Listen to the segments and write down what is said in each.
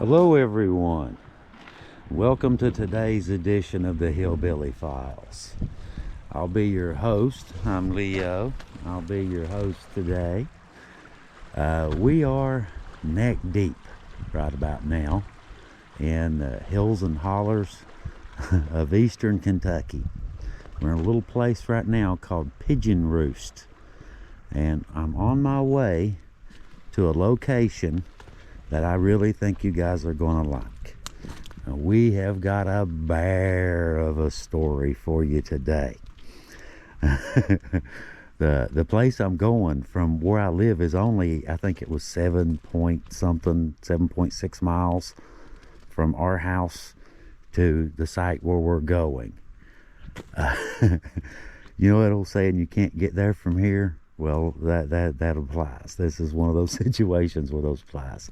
Hello everyone. Welcome to today's edition of the Hillbilly Files. I'll be your host. I'm Leo. I'll be your host today. We are neck deep right about now in the hills and hollers of eastern Kentucky. We're in a little place right now called Pigeon Roost, and I'm on my way to a location that I really think you guys are going to like. Now, we have got a bear of a story for you today. The place I'm going from where I live is only, I think it was 7.6 miles from our house to the site where we're going. You know that old saying, you can't get there from here? Well, that applies. This is one of those situations where those applies.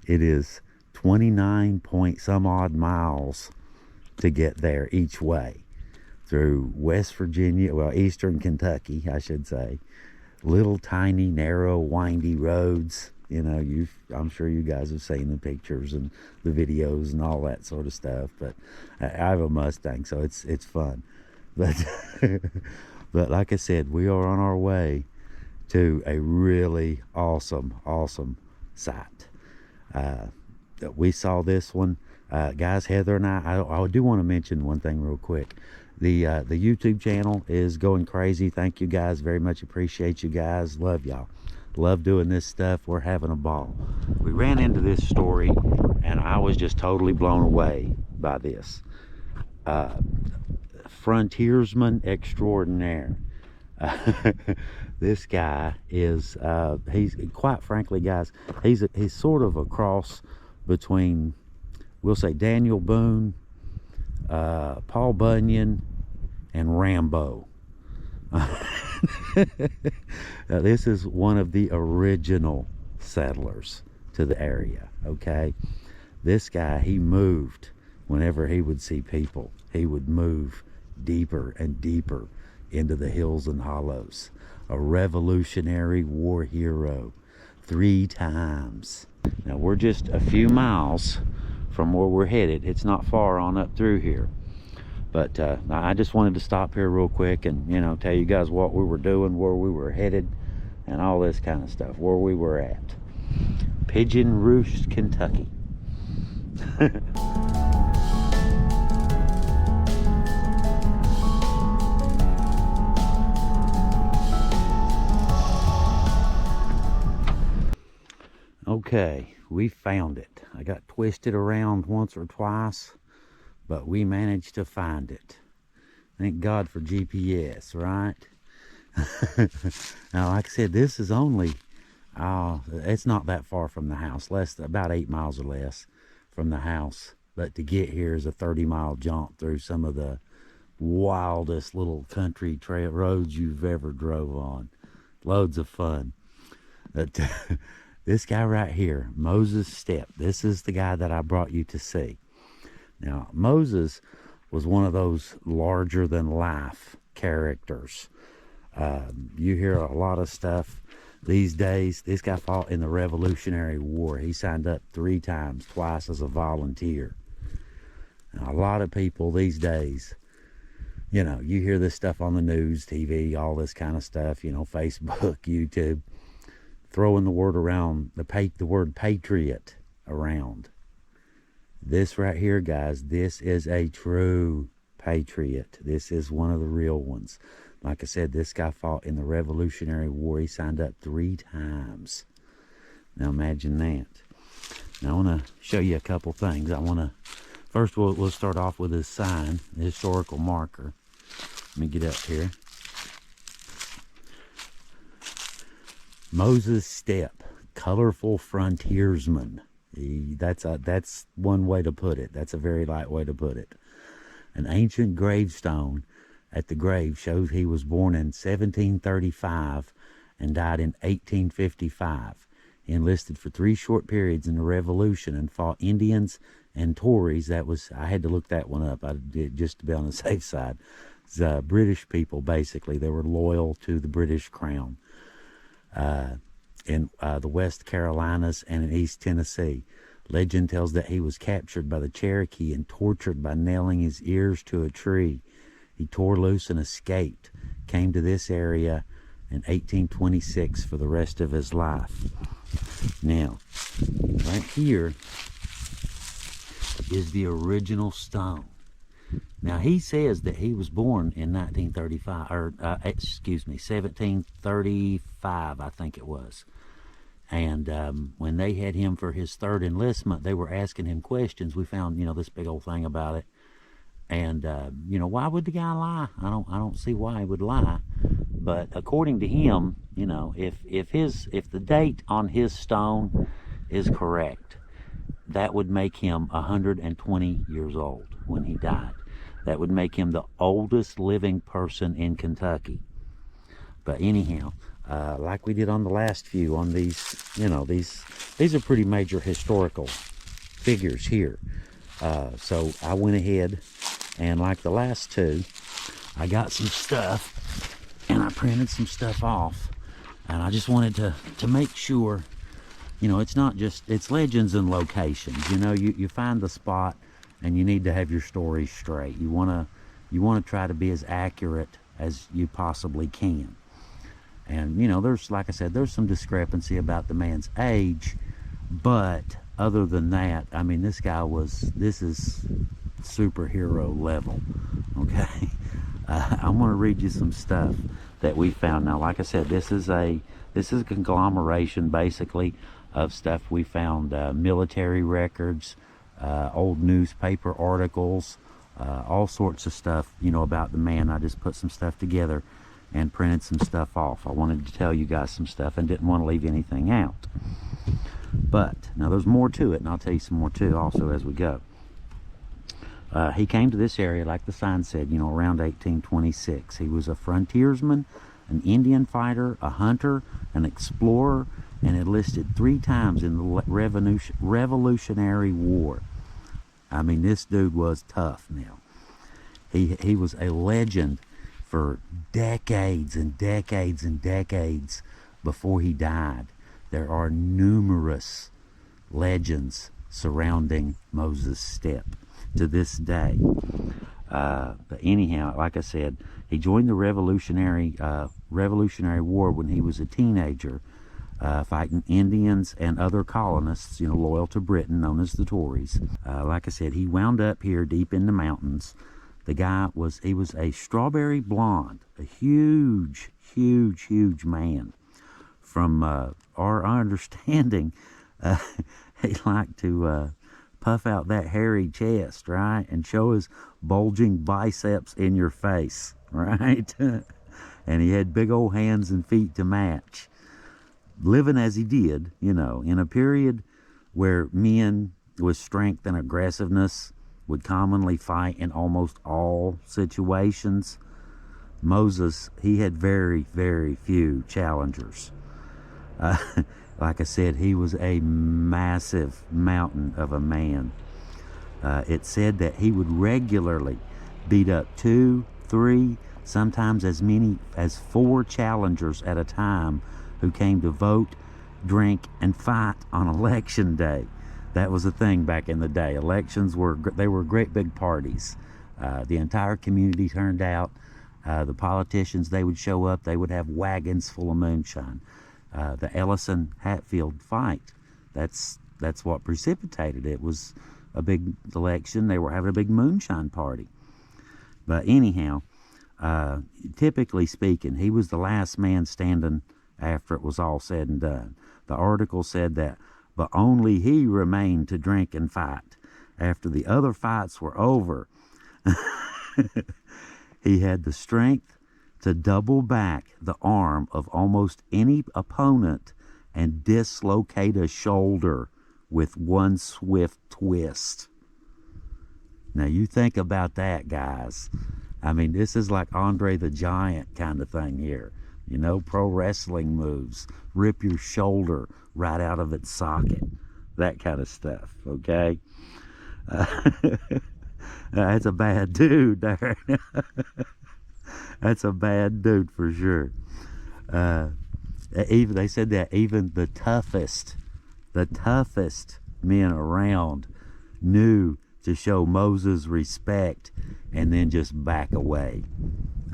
It is 29 point some odd miles to get there each way through West Virginia, well, eastern Kentucky, I should say. Little tiny, narrow, windy roads. You know, I'm sure you guys have seen the pictures and the videos and all that sort of stuff. But I have a Mustang, so it's fun. But but like I said, we are on our way to a really awesome site. We saw this one, guys. Heather and I do want to mention one thing real quick. The YouTube channel is going crazy. Thank you guys very much. Appreciate you guys. Love y'all. Love doing this stuff. We're having a ball. We ran into this story and I was just totally blown away by this. Frontiersman extraordinaire. This guy is he's, quite frankly, guys, he's sort of a cross between, we'll say, Daniel Boone, Paul Bunyan, and Rambo. This is one of the original settlers to the area. Okay, this guy, he moved whenever he would see people. He would move deeper and deeper into the hills and hollows. A Revolutionary War hero 3 times. Now we're just a few miles from where we're headed. It's not far on up through here. But I just wanted to stop here real quick and, you know, tell you guys what we were doing, where we were headed, and all this kind of stuff, where we were at. Pigeon Roost, Kentucky. Okay, we found it. I got twisted around once or twice, but we managed to find it. Thank God for GPS, right? Now, like I said, this is only, it's not that far from the house, about 8 miles or less from the house. But to get here is a 30-mile jaunt through some of the wildest little country trail roads you've ever drove on. Loads of fun. But this guy right here, Moses Stepp, this is the guy that I brought you to see. Now, Moses was one of those larger-than-life characters. You hear a lot of stuff these days. This guy fought in the Revolutionary War. He signed up 3 times, twice as a volunteer. Now, a lot of people these days, you know, you hear this stuff on the news, TV, all this kind of stuff, you know, Facebook, YouTube, throwing the word around, the word patriot around. This right here, guys, this is a true patriot. This is one of the real ones. Like I said, this guy fought in the Revolutionary War. He signed up 3 times. Now imagine that. Now I want to show you a couple things. First we'll start off with his sign, the historical marker. Let me get up here. Moses Stepp, colorful frontiersman. That's one way to put it. That's a very light way to put it. An ancient gravestone at the grave shows he was born in 1735 and died in 1855. He enlisted for 3 short periods in the Revolution and fought Indians and Tories. I had to look that one up. I did just to be on the safe side. It's British people, basically. They were loyal to the British Crown. In the West Carolinas and in East Tennessee. Legend tells that he was captured by the Cherokee and tortured by nailing his ears to a tree. He tore loose and escaped, came to this area in 1826 for the rest of his life. Now, right here is the original stone. Now, he says that he was born in 1935, or 1735, I think it was. And when they had him for his third enlistment, they were asking him questions. We found, this big old thing about it. And why would the guy lie? I don't see why he would lie. But according to him, if the date on his stone is correct, that would make him 120 years old when he died. That would make him the oldest living person in Kentucky. But anyhow, like we did on the last few, on these, these are pretty major historical figures here. So I went ahead and, like the last two, I got some stuff and I printed some stuff off. And I just wanted to make sure, it's not just, it's legends and locations. You find the spot and you need to have your story straight. You want to try to be as accurate as you possibly can. And, there's, like I said, there's some discrepancy about the man's age, but other than that, I mean, this is superhero level, okay? I'm going to read you some stuff that we found. Now, like I said, this is a conglomeration, basically, of stuff we found, military records, old newspaper articles, all sorts of stuff, about the man. I just put some stuff together and printed some stuff off. I wanted to tell you guys some stuff and didn't want to leave anything out. But now there's more to it, and I'll tell you some more too also as we go. He came to this area, like the sign said, around 1826. He was a frontiersman, an Indian fighter, a hunter, an explorer, and enlisted 3 times in the Revolutionary War. I mean, this dude was tough now. He was a legend for decades and decades and decades before he died. There are numerous legends surrounding Moses Stepp to this day. But anyhow, like I said, he joined the Revolutionary War when he was a teenager, fighting Indians and other colonists, loyal to Britain, known as the Tories. Like I said, he wound up here deep in the mountains. The guy was a strawberry blonde, a huge, huge, huge man. From our understanding, he liked to puff out that hairy chest, right? And show his bulging biceps in your face, right? And he had big old hands and feet to match. Living as he did, in a period where men with strength and aggressiveness would commonly fight in almost all situations, Moses, he had very, very few challengers. Like I said, he was a massive mountain of a man. It said that he would regularly beat up 2, 3, sometimes as many as 4 challengers at a time who came to vote, drink, and fight on election day. That was a thing back in the day. Elections were great big parties. The entire community turned out. The politicians, they would show up. They would have wagons full of moonshine. The Ellison-Hatfield fight, that's what precipitated it. It was a big election. They were having a big moonshine party. But anyhow, typically speaking, he was the last man standing after it was all said and done. The article said that, but only he remained to drink and fight. After the other fights were over, he had the strength to double back the arm of almost any opponent and dislocate a shoulder with one swift twist. Now you think about that, guys. I mean, this is like Andre the Giant kind of thing here. Pro wrestling moves. Rip your shoulder right out of its socket. That kind of stuff, okay? That's a bad dude there. That's a bad dude for sure. Even they said that even the toughest men around knew to show Moses respect and then just back away.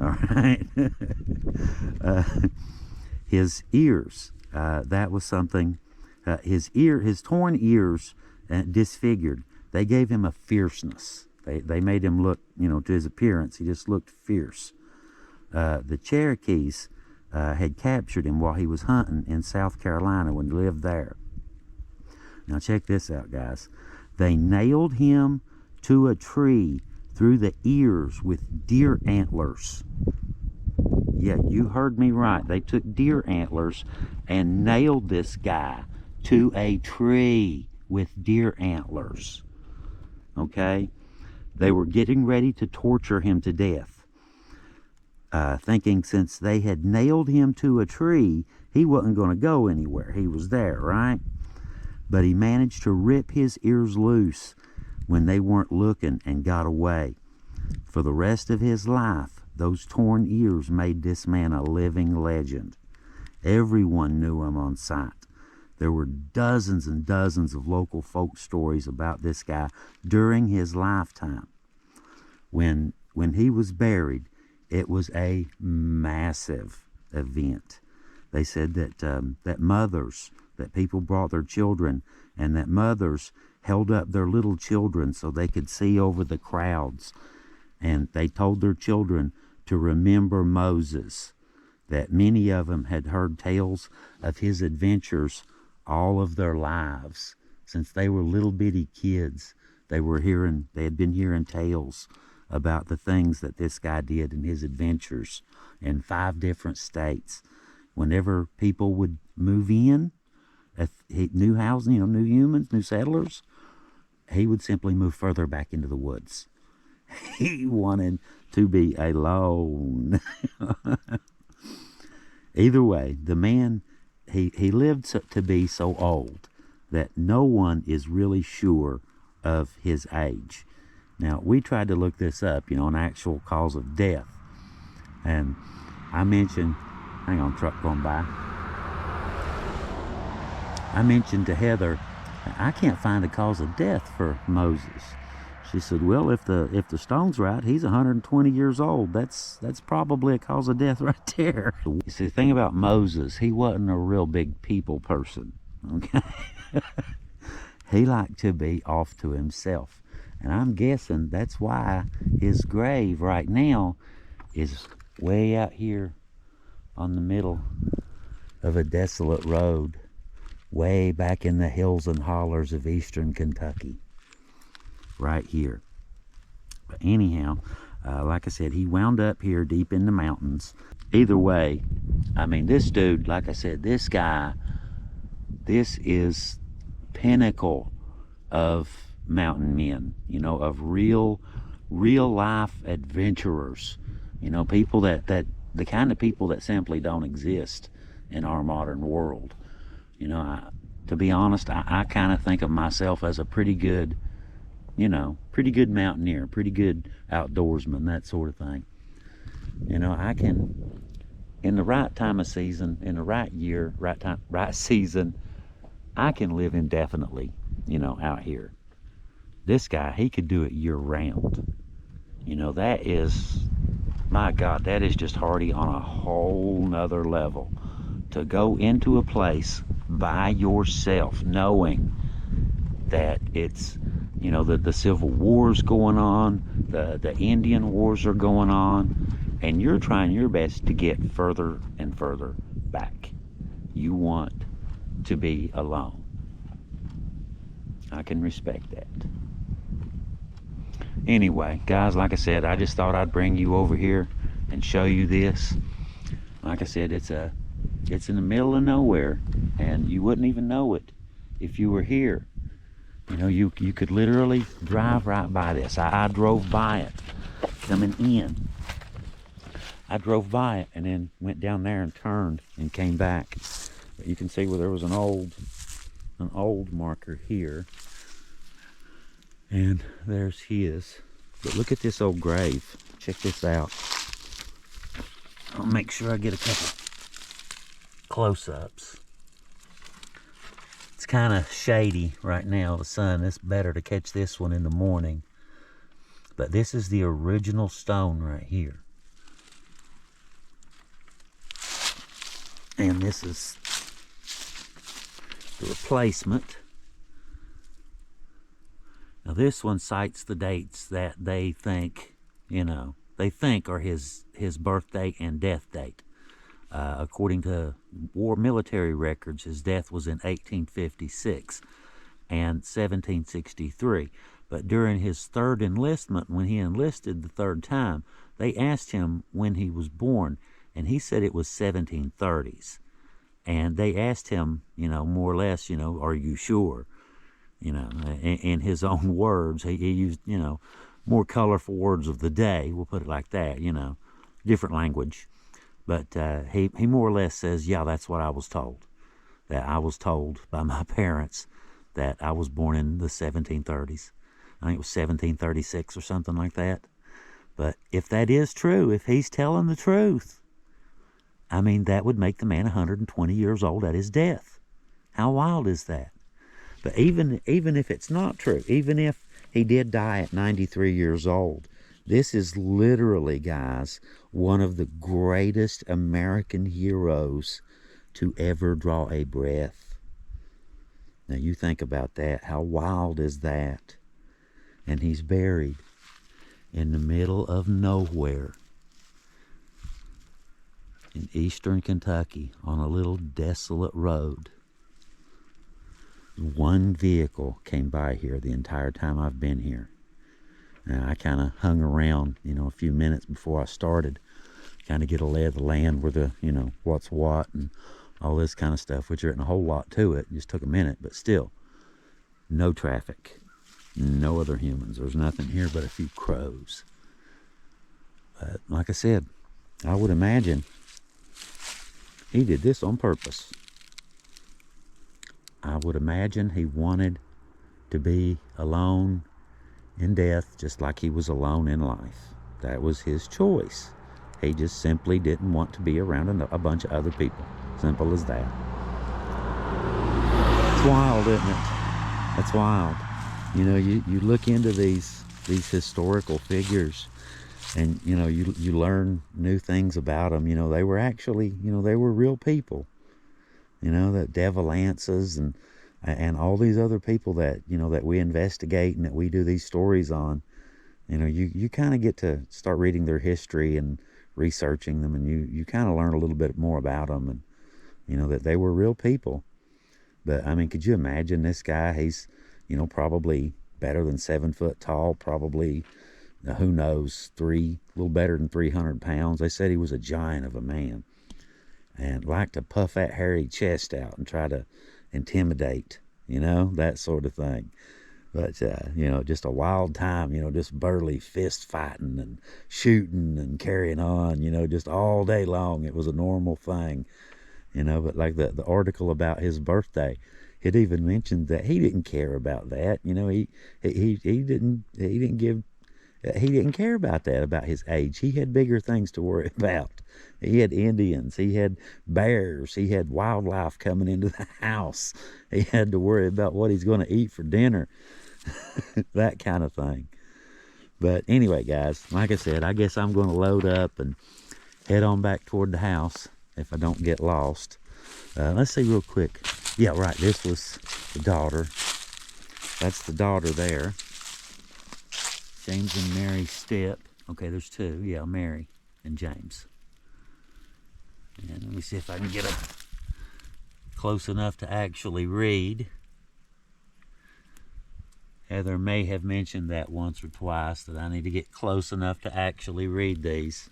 All right. His ears, that was something. His torn ears, disfigured. They gave him a fierceness. They made him look, to his appearance, he just looked fierce. The Cherokees had captured him while he was hunting in South Carolina when he lived there. Now check this out, guys. They nailed him to a tree through the ears with deer antlers. Yeah, you heard me right. They took deer antlers and nailed this guy to a tree with deer antlers. Okay? They were getting ready to torture him to death, thinking since they had nailed him to a tree, he wasn't going to go anywhere. He was there, right? But he managed to rip his ears loose when they weren't looking and got away. For the rest of his life, those torn ears made this man a living legend. Everyone knew him on sight. There were dozens and dozens of local folk stories about this guy during his lifetime. When he was buried, it was a massive event. They said that people brought their children, and that mothers held up their little children so they could see over the crowds. And they told their children to remember Moses, that many of them had heard tales of his adventures all of their lives. Since they were little bitty kids, they had been hearing tales about the things that this guy did in his adventures in 5 different states. Whenever people would move in, new housing, new humans, new settlers, he would simply move further back into the woods. He wanted to be alone. Either way, the man, he lived to be so old that no one is really sure of his age. Now, we tried to look this up, an actual cause of death. And I mentioned, hang on, truck going by. I mentioned to Heather, I can't find a cause of death for Moses. She said, well, if the stone's right, he's 120 years old. That's probably a cause of death right there. You see, the thing about Moses, he wasn't a real big people person, okay? He liked to be off to himself. And I'm guessing that's why his grave right now is way out here on the middle of a desolate road, way back in the hills and hollers of eastern Kentucky. Right here. But anyhow, like I said, he wound up here deep in the mountains. Either way, I mean, this dude, like I said, this guy, this is pinnacle of mountain men, of real life adventurers, people that the kind of people that simply don't exist in our modern world. To be honest, I kind of think of myself as a pretty good mountaineer, pretty good outdoorsman, that sort of thing. I can, in the right time of season, in the right year, right season, I can live indefinitely, out here. This guy, he could do it year round. That is, my God, that is just hardy on a whole nother level. To go into a place by yourself, knowing that it's, that the Civil War's going on, the Indian Wars are going on, and you're trying your best to get further and further back. You want to be alone. I can respect that. Anyway, guys, like I said, I just thought I'd bring you over here and show you this. Like I said, it's in the middle of nowhere, and you wouldn't even know it if you were here. You could literally drive right by this. I drove by it coming in. I drove by it and then went down there and turned and came back. But you can see where there was an old marker here. And there's his. But look at this old grave. Check this out. I'll make sure I get a couple close-ups. It's It's kind of shady right now, the sun. It's better to catch this one in the morning. But this is the original stone right here. And this is the replacement. Now this one cites the dates that they think, are his birthday and death date. According to military records, his death was in 1856 and 1763. But during his third enlistment, when he enlisted the third time, they asked him when he was born, and he said it was 1730s. And they asked him, more or less, are you sure? In his own words, he used, more colorful words of the day, we'll put it like that, different language. But he more or less says, yeah, that's what I was told. That I was told by my parents that I was born in the 1730s. I think it was 1736 or something like that. But if that is true, if he's telling the truth, I mean, that would make the man 120 years old at his death. How wild is that? But even if it's not true, even if he did die at 93 years old, this is literally, guys, one of the greatest American heroes to ever draw a breath. Now you think about that. How wild is that? And he's buried in the middle of nowhere in eastern Kentucky on a little desolate road. One vehicle came by here the entire time I've been here. Now, I kind of hung around, a few minutes before I started, kind of get a lay of the land where the, what's what and all this kind of stuff, which there isn't a whole lot to it. It just took a minute, but still, no traffic, no other humans. There's nothing here but a few crows. But like I said, I would imagine he did this on purpose. I would imagine he wanted to be alone in death just like he was alone in life. That was his choice. He just simply didn't want to be around a bunch of other people. Simple as that. It's wild, isn't it? That's wild. You look into these historical figures and, you learn new things about them. They were actually, they were real people. That Devilances and all these other people that, that we investigate and that we do these stories on, you kind of get to start reading their history and researching them, and you kind of learn a little bit more about them, and, that they were real people. But, I mean, could you imagine this guy? He's, probably better than 7 foot tall, probably, who knows, a little better than 300 pounds. They said he was a giant of a man and liked to puff that hairy chest out and try to intimidate, that sort of thing. But, just a wild time, just burly fist fighting and shooting and carrying on, just all day long. It was a normal thing, but like the article about his birthday, it even mentioned that he didn't care about that. He didn't care about that, about his age. He had bigger things to worry about. He had Indians, he had bears, he had wildlife coming into the house. He had to worry about what he's going to eat for dinner, that kind of thing. But anyway, guys, like I said, I guess I'm going to load up and head on back toward the house if I don't get lost. Let's see real quick. Yeah, right, this was the daughter. That's the daughter there. James and Mary Stepp. Okay, there's two. Yeah, Mary and James. And let me see if I can get close enough to actually read. Heather may have mentioned that once or twice, that I need to get close enough to actually read these.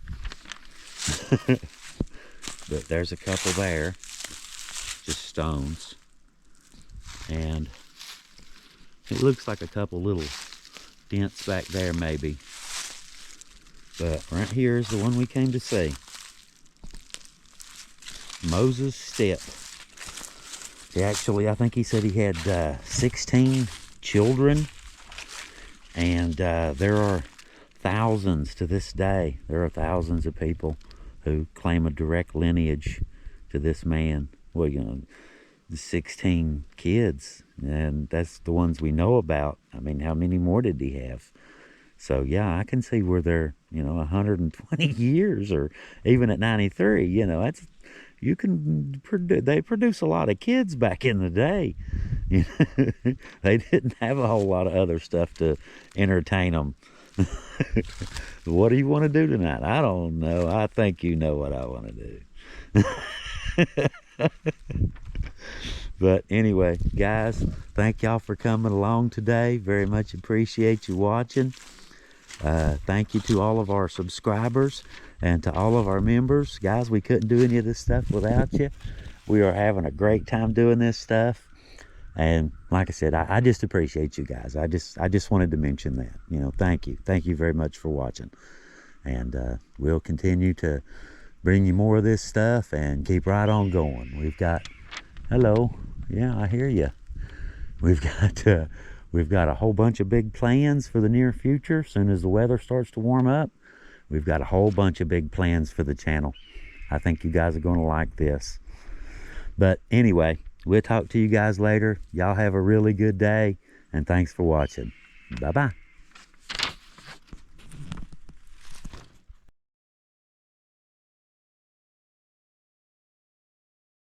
But there's a couple there, just stones. And it looks like a couple little dents back there maybe. But right here is the one we came to see. Moses Stepp. Actually, I think he said he had 16 children, and there are thousands to this day. There are thousands of people who claim a direct lineage to this man. Well, 16 kids, and that's the ones we know about. I mean, how many more did he have? So yeah, I can see where they're, 120 years, or even at 93, that's, you can they produce a lot of kids back in the day. They didn't have a whole lot of other stuff to entertain them. What do you want to do tonight? I don't know. I think you know what I want to do. But anyway, guys, thank y'all for coming along today. Very much appreciate you watching. Thank you to all of our subscribers and to all of our members. Guys, we couldn't do any of this stuff without you. We are having a great time doing this stuff. And like I said, I just appreciate you guys. I just wanted to mention that. Thank you. Thank you very much for watching. And we'll continue to bring you more of this stuff and keep right on going. We've got, hello. Yeah, I hear you. We've got a whole bunch of big plans for the near future. As soon as the weather starts to warm up, we've got a whole bunch of big plans for the channel. I think you guys are going to like this. But anyway, we'll talk to you guys later. Y'all have a really good day, and thanks for watching. Bye-bye.